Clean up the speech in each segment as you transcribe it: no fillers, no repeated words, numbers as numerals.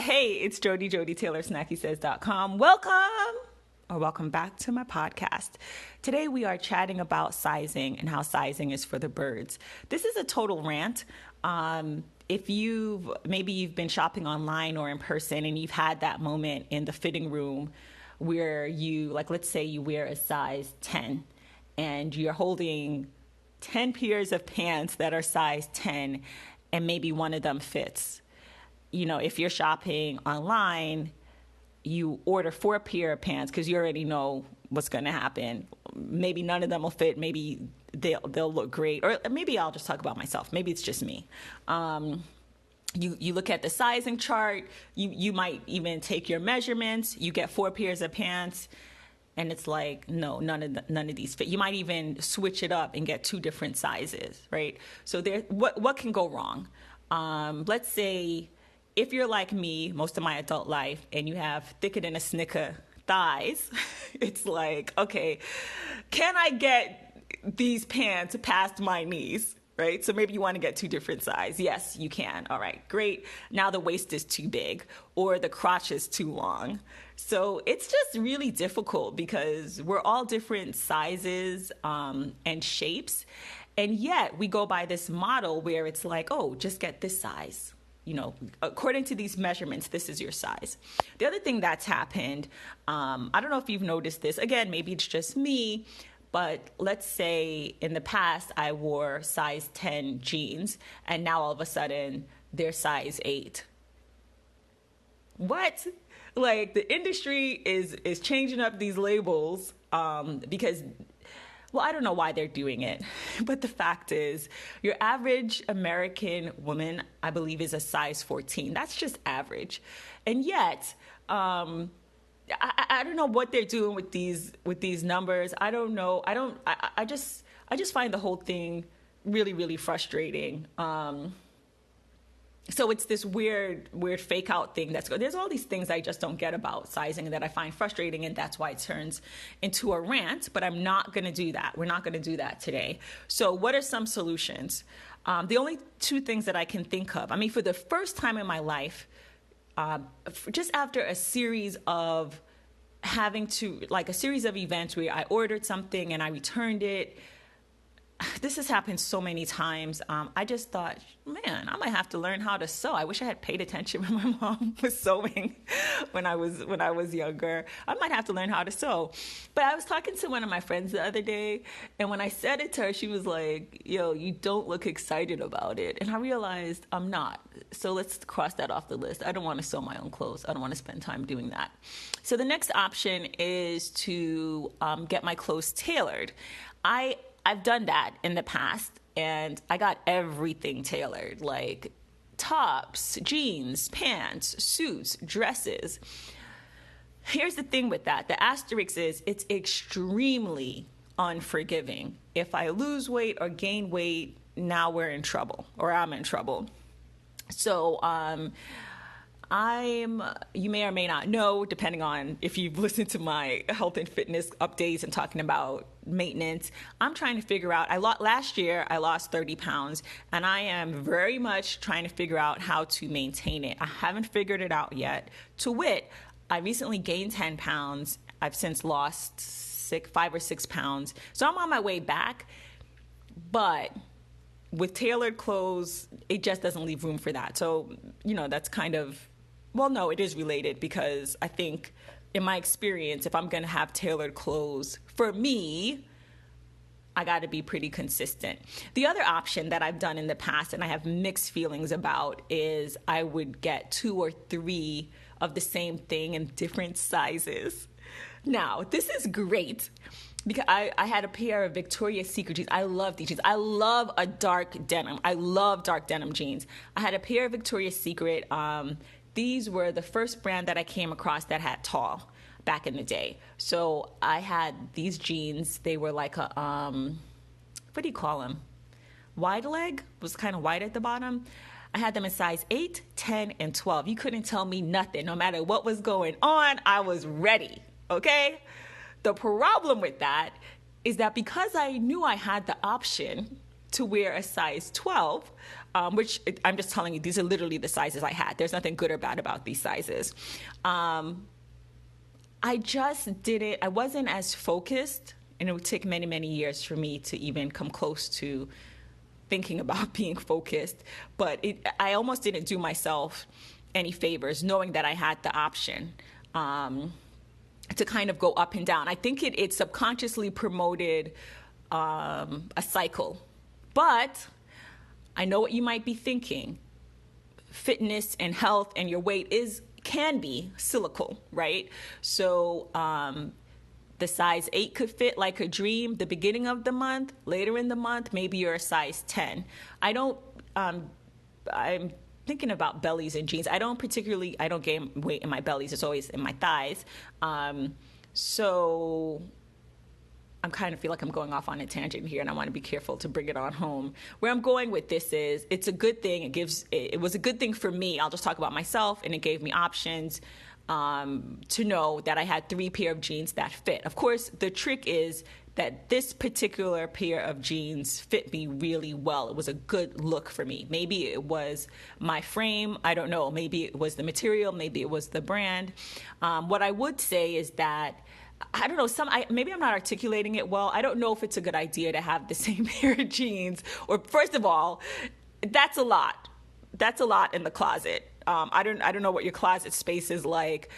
Hey, it's Jody Taylor, SnackySays.com. Welcome back to my podcast. Today we are chatting about sizing and how sizing is for the birds. This is a total rant. If maybe you've been shopping online or in person and you've had that moment in the fitting room where let's say you wear a size 10 and you're holding 10 pairs of pants that are size 10 and maybe one of them fits. If you're shopping online, you order 4 pair of pants because you already know what's going to happen. Maybe none of them will fit. Maybe they'll look great. Or maybe I'll just talk about myself. Maybe it's just me. You look at the sizing chart. You might even take your measurements. You get 4 pairs of pants. And it's like, no, none of these fit. You might even switch it up and get 2 different sizes, right? So what can go wrong? Let's say if you're like me, most of my adult life, and you have thicker than a Snicker thighs, it's like, okay, can I get these pants past my knees, right? So maybe you want to get 2 different sizes. Yes, you can. All right, great. Now the waist is too big or the crotch is too long. So it's just really difficult because we're all different sizes and shapes. And yet we go by this model where it's like, oh, just get this size. According to these measurements, this is your size. The other thing that's happened, I don't know if you've noticed this. Again, maybe it's just me, but let's say in the past I wore size 10 jeans and now all of a sudden they're size 8. What? Like the industry is changing up these labels because, well, I don't know why they're doing it, but the fact is your average American woman, I believe, is a size 14. That's just average. And yet, I don't know what they're doing with these numbers. I don't know. I just find the whole thing really, really frustrating. So it's this weird fake out thing there's all these things I just don't get about sizing that I find frustrating, and that's why it turns into a rant, but I'm not going to do that. We're not going to do that today. So what are some solutions? The only 2 things that I can think of, for the first time in my life, just after a series of a series of events where I ordered something and I returned it. This has happened so many times. I just thought, man, I might have to learn how to sew. I wish I had paid attention when my mom was sewing when I was younger. I might have to learn how to sew. But I was talking to one of my friends the other day, and when I said it to her, she was like, yo, you don't look excited about it. And I realized I'm not. So let's cross that off the list. I don't want to sew my own clothes. I don't want to spend time doing that. So the next option is to get my clothes tailored. I've done that in the past, and I got everything tailored, like tops, jeans, pants, suits, dresses. Here's the thing with that. The asterisk is it's extremely unforgiving. If I lose weight or gain weight, now we're in trouble, or I'm in trouble. So, you may or may not know, depending on if you've listened to my health and fitness updates and talking about maintenance, I'm trying to figure out, last year I lost 30 pounds, and I am very much trying to figure out how to maintain it. I haven't figured it out yet. To wit, I recently gained 10 pounds. I've since lost 5 or 6 pounds. So I'm on my way back, but with tailored clothes, it just doesn't leave room for that. So, that's kind of, well, no, it is related because I think in my experience, if I'm going to have tailored clothes for me, I got to be pretty consistent. The other option that I've done in the past and I have mixed feelings about is I would get 2 or 3 of the same thing in different sizes. Now, this is great because I had a pair of Victoria's Secret jeans. I love these jeans. I love a dark denim. I love dark denim jeans. I had a pair of Victoria's Secret. These were the first brand that I came across that had tall back in the day. So I had these jeans. They were like a, what do you call them? Wide leg, was kind of wide at the bottom. I had them in size 8, 10, and 12. You couldn't tell me nothing. No matter what was going on, I was ready, okay? The problem with that is that because I knew I had the option to wear a size 12, which I'm just telling you, these are literally the sizes I had. There's nothing good or bad about these sizes. I wasn't as focused, and it would take many, many years for me to even come close to thinking about being focused. But I almost didn't do myself any favors knowing that I had the option to kind of go up and down. I think it subconsciously promoted a cycle. But I know what you might be thinking. Fitness and health and your weight can be cyclical, right? So the size 8 could fit like a dream the beginning of the month. Later in the month, maybe you're a size 10. I'm thinking about bellies and jeans. I don't gain weight in my bellies. It's always in my thighs. So I'm kind of feel like I'm going off on a tangent here, and I want to be careful to bring it on home. Where I'm going with this is, it's a good thing. It was a good thing for me. I'll just talk about myself, and it gave me options to know that I had 3 pair of jeans that fit. Of course, the trick is that this particular pair of jeans fit me really well. It was a good look for me. Maybe it was my frame. I don't know. Maybe it was the material. Maybe it was the brand. What I would say is that, I don't know, maybe I'm not articulating it well. I don't know if it's a good idea to have the same pair of jeans. Or first of all, that's a lot. That's a lot in the closet. I don't know what your closet space is like.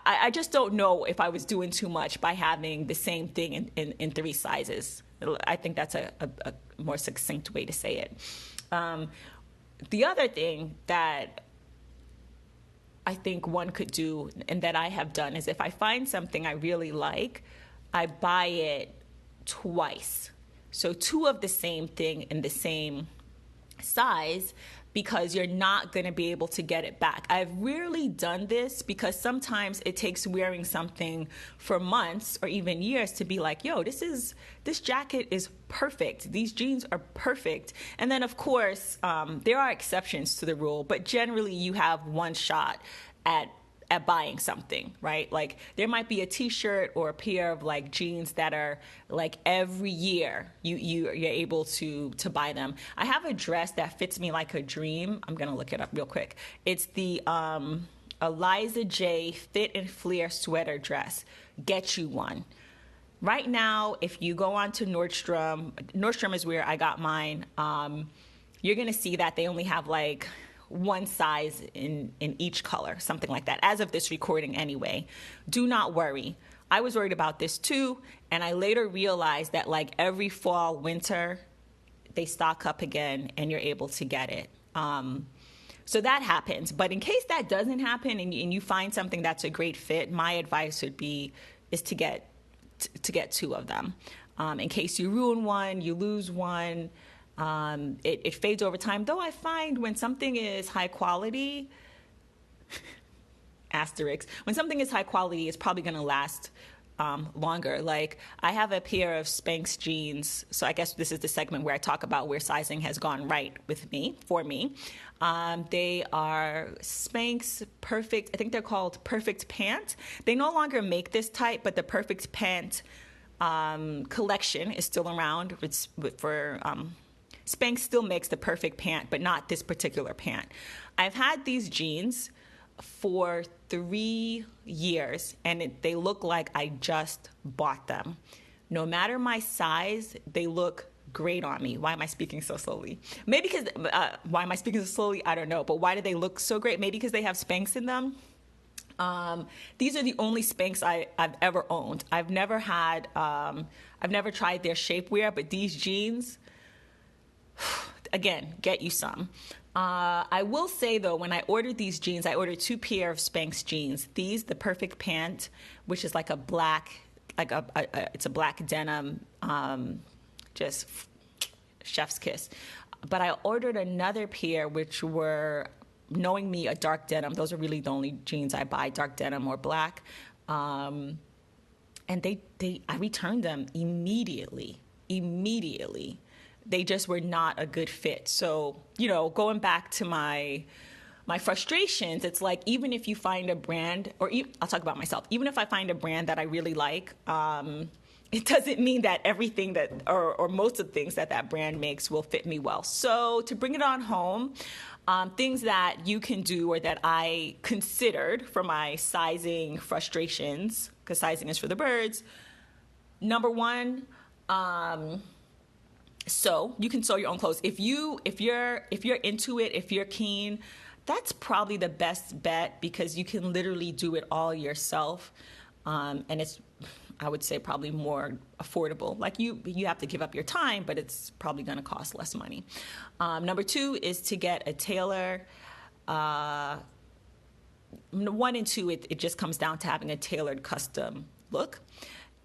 I just don't know if I was doing too much by having the same thing in 3 sizes. I think that's a more succinct way to say it. The other thing that I think one could do, and that I have done, is if I find something I really like, I buy it twice. So 2 of the same thing in the same size, because you're not going to be able to get it back. I've rarely done this because sometimes it takes wearing something for months or even years to be like, yo, this jacket is perfect. These jeans are perfect. And then, of course, there are exceptions to the rule, but generally you have one shot at buying something, right? Like, there might be a t-shirt or a pair of like jeans that are like every year you're able to buy them. I have a dress that fits me like a dream. I'm gonna look it up real quick. It's the Eliza J Fit and Flare sweater dress. Get you one. Right now, if you go on to Nordstrom is where I got mine. You're gonna see that they only have like one size in each color, something like that, as of this recording anyway. Do not worry. I was worried about this too, and I later realized that like every fall, winter, they stock up again and you're able to get it. So that happens. But in case that doesn't happen and you find something that's a great fit, my advice would be to get 2 of them. In case you ruin one, you lose one. It fades over time, though I find when something is high quality, asterisk, when something is high quality, it's probably going to last longer. Like, I have a pair of Spanx jeans, so I guess this is the segment where I talk about where sizing has gone right for me. They are Spanx Perfect, I think they're called Perfect Pant. They no longer make this type, but the Perfect Pant collection is still around. Spanx still makes the Perfect Pant, but not this particular pant. I've had these jeans for 3 years, and they look like I just bought them. No matter my size, they look great on me. Why am I speaking so slowly? Maybe because, why am I speaking so slowly? I don't know. But why do they look so great? Maybe because they have Spanx in them. These are the only Spanx I've ever owned. I've never tried their shapewear, but these jeans, again, get you some. I will say though, when I ordered these jeans, I ordered 2 pair of Spanx jeans. These, the Perfect Pant, which is like a black, it's a black denim, just chef's kiss. But I ordered another pair, which were, knowing me, a dark denim. Those are really the only jeans I buy, dark denim or black. And I returned them immediately. They just were not a good fit. So, going back to my frustrations, it's like, even if you find a brand, I'll talk about myself, even if I find a brand that I really like, it doesn't mean that everything that, or most of the things that that brand makes will fit me well. So to bring it on home, things that you can do or that I considered for my sizing frustrations, because sizing is for the birds. Number one, sew. You can sew your own clothes. If you're into it, if you're keen, that's probably the best bet, because you can literally do it all yourself. And it's, I would say, probably more affordable. Like you have to give up your time, but it's probably going to cost less money. Number two is to get a tailor. 1 and 2, it just comes down to having a tailored custom look.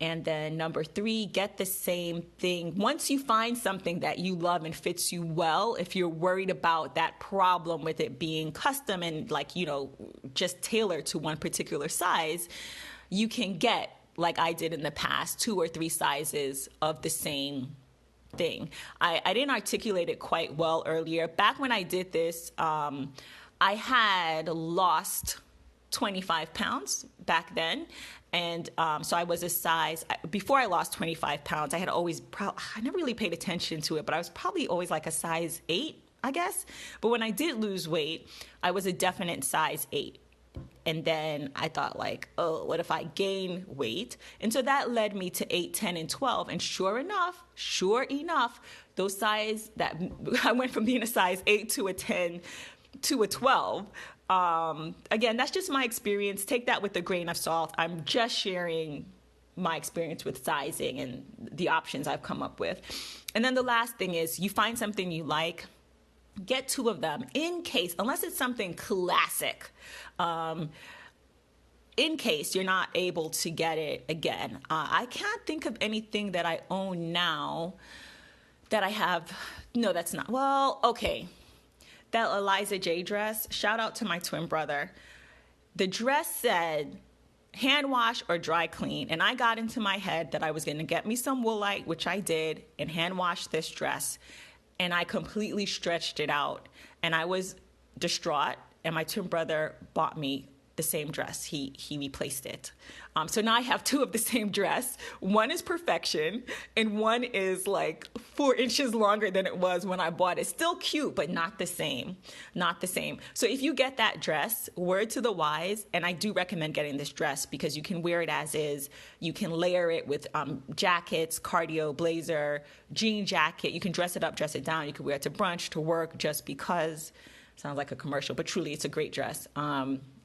And then number 3, get the same thing. Once you find something that you love and fits you well, if you're worried about that problem with it being custom and just tailored to one particular size, you can get, like I did in the past, 2 or 3 sizes of the same thing. I didn't articulate it quite well earlier. Back when I did this, I had lost 25 pounds back then. And so I was a size, before I lost 25 pounds, I had always, I never really paid attention to it, but I was probably always like a size 8, I guess. But when I did lose weight, I was a definite size 8. And then I thought oh, what if I gain weight? And so that led me to 8, 10, and 12. And sure enough, those size that I went from being a size 8 to a 10 to a 12. Again, that's just my experience. Take that with a grain of salt. I'm just sharing my experience with sizing and the options I've come up with. And then the last thing is, you find something you like, get 2 of them in case, unless it's something classic, in case you're not able to get it again. I can't think of anything that I own now that I have. No, that's not. Well, okay. That Eliza J dress, shout out to my twin brother. The dress said hand wash or dry clean. And I got into my head that I was going to get me some Woolite, which I did, and hand wash this dress. And I completely stretched it out. And I was distraught. And my twin brother bought me the same dress. He replaced it. So now I have 2 of the same dress. One is perfection, and one is like 4 inches longer than it was when I bought it. Still cute, but not the same. Not the same. So if you get that dress, word to the wise, and I do recommend getting this dress because you can wear it as is. You can layer it with jackets, cardio, blazer, jean jacket. You can dress it up, dress it down. You can wear it to brunch, to work, just because. Sounds like a commercial, but truly it's a great dress.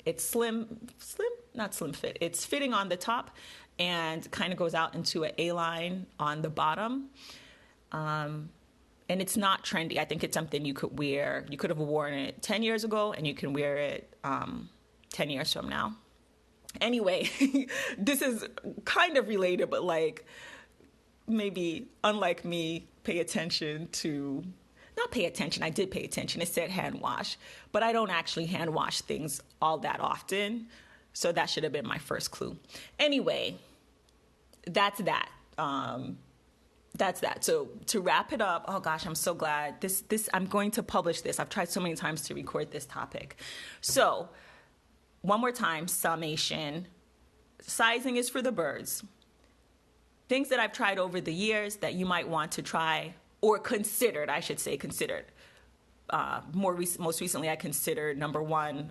It's not slim fit. It's fitting on the top and kind of goes out into an A-line on the bottom. And it's not trendy. I think it's something you could wear. You could have worn it 10 years ago, and you can wear it 10 years from now. Anyway, this is kind of related, but maybe unlike me, pay attention to... Not pay attention. I did pay attention. It said hand wash, but I don't actually hand wash things all that often. So that should have been my first clue. Anyway, that's that. That's that. So to wrap it up, oh gosh, I'm so glad. This I'm going to publish this. I've tried so many times to record this topic. So one more time, summation. Sizing is for the birds. Things that I've tried over the years that you might want to try, or considered, I should say considered. Most recently, I considered, number 1,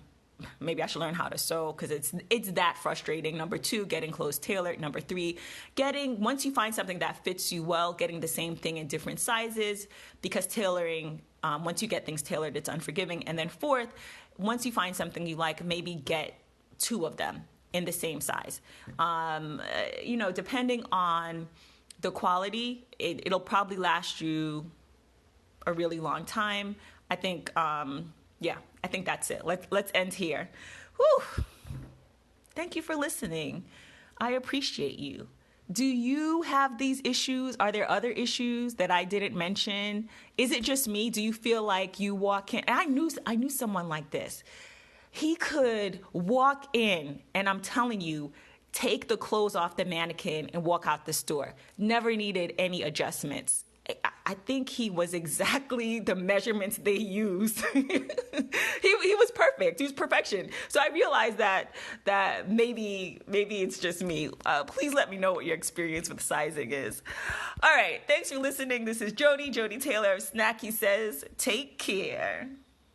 maybe I should learn how to sew because it's that frustrating. Number 2, getting clothes tailored. Number 3, once you find something that fits you well, getting the same thing in different sizes, because tailoring, once you get things tailored, it's unforgiving. And then 4th, once you find something you like, maybe get 2 of them in the same size. Depending on the quality, it'll probably last you a really long time. I think, I think that's it. Let's end here. Whew. Thank you for listening. I appreciate you. Do you have these issues? Are there other issues that I didn't mention? Is it just me? Do you feel like you walk in? And I knew someone like this. He could walk in, and I'm telling you, take the clothes off the mannequin and walk out the store. Never needed any adjustments. I think he was exactly the measurements they used. He was perfect. He was perfection. So I realized that maybe it's just me. Please let me know what your experience with sizing is. All right. Thanks for listening. This is Jody Taylor of Snacky Says. Take care.